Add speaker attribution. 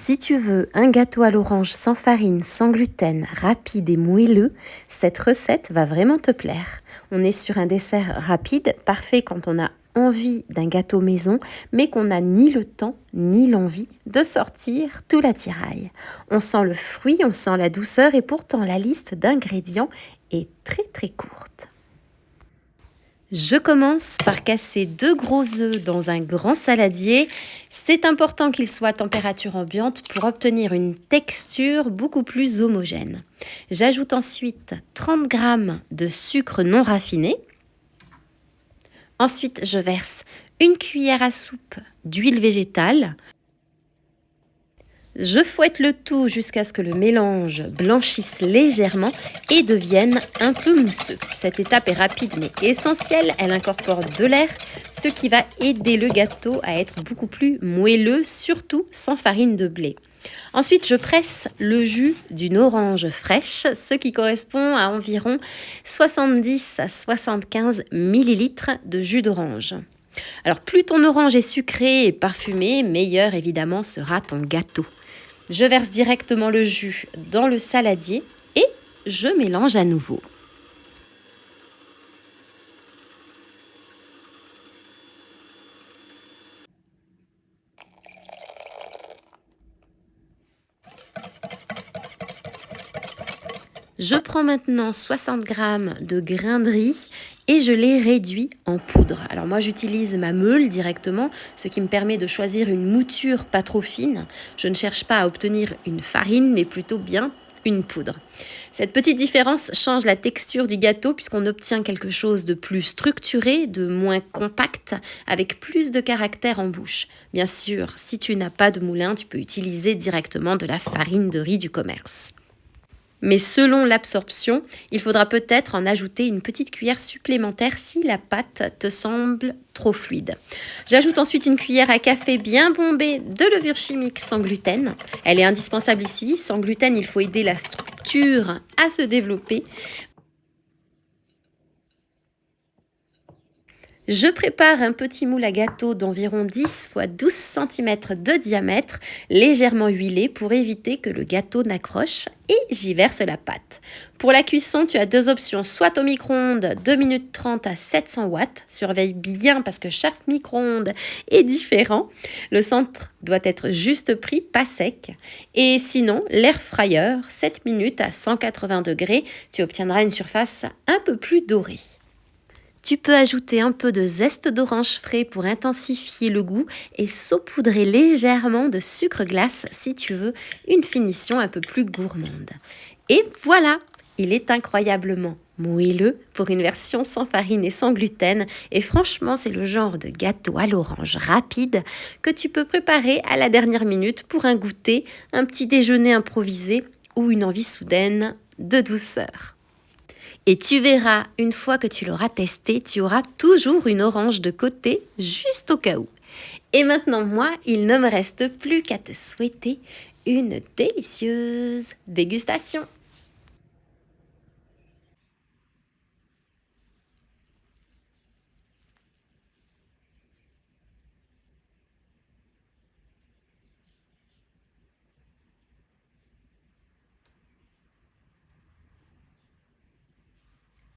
Speaker 1: Si tu veux un gâteau à l'orange sans farine, sans gluten, rapide et moelleux, cette recette va vraiment te plaire. On est sur un dessert rapide, parfait quand on a envie d'un gâteau maison, mais qu'on n'a ni le temps ni l'envie de sortir tout l'attirail. On sent le fruit, on sent la douceur et pourtant la liste d'ingrédients est très courte. Je commence par casser 2 gros œufs dans un grand saladier. C'est important qu'il soit à température ambiante pour obtenir une texture beaucoup plus homogène. J'ajoute ensuite 30 g de sucre non raffiné. Ensuite, je verse une cuillère à soupe d'huile végétale. Je fouette le tout jusqu'à ce que le mélange blanchisse légèrement et devienne un peu mousseux. Cette étape est rapide mais essentielle, elle incorpore de l'air, ce qui va aider le gâteau à être beaucoup plus moelleux, surtout sans farine de blé. Ensuite, je presse le jus d'une orange fraîche, ce qui correspond à environ 70 à 75 ml de jus d'orange. Alors, plus ton orange est sucrée et parfumée, meilleur évidemment sera ton gâteau. Je verse directement le jus dans le saladier et je mélange à nouveau. Je prends maintenant 60 g de grains de riz et je les réduis en poudre. Alors moi j'utilise ma meule directement, ce qui me permet de choisir une mouture pas trop fine. Je ne cherche pas à obtenir une farine, mais plutôt bien une poudre. Cette petite différence change la texture du gâteau puisqu'on obtient quelque chose de plus structuré, de moins compact, avec plus de caractère en bouche. Bien sûr, si tu n'as pas de moulin, tu peux utiliser directement de la farine de riz du commerce. Mais selon l'absorption, il faudra peut-être en ajouter une petite cuillère supplémentaire si la pâte te semble trop fluide. J'ajoute ensuite une cuillère à café bien bombée de levure chimique sans gluten. Elle est indispensable ici. Sans gluten, il faut aider la structure à se développer. Je prépare un petit moule à gâteau d'environ 10 x 12 cm de diamètre, légèrement huilé pour éviter que le gâteau n'accroche et j'y verse la pâte. Pour la cuisson, tu as 2 options, soit au micro-ondes 2 minutes 30 à 700 watts. Surveille bien parce que chaque micro-ondes est différent. Le centre doit être juste pris, pas sec. Et sinon, l'air fryer 7 minutes à 180 degrés. Tu obtiendras une surface un peu plus dorée. Tu peux ajouter un peu de zeste d'orange frais pour intensifier le goût et saupoudrer légèrement de sucre glace si tu veux une finition un peu plus gourmande. Et voilà, il est incroyablement moelleux pour une version sans farine et sans gluten. Et franchement, c'est le genre de gâteau à l'orange rapide que tu peux préparer à la dernière minute pour un goûter, un petit déjeuner improvisé ou une envie soudaine de douceur. Et tu verras, une fois que tu l'auras testé, tu auras toujours une orange de côté, juste au cas où. Et maintenant, moi, il ne me reste plus qu'à te souhaiter une délicieuse dégustation.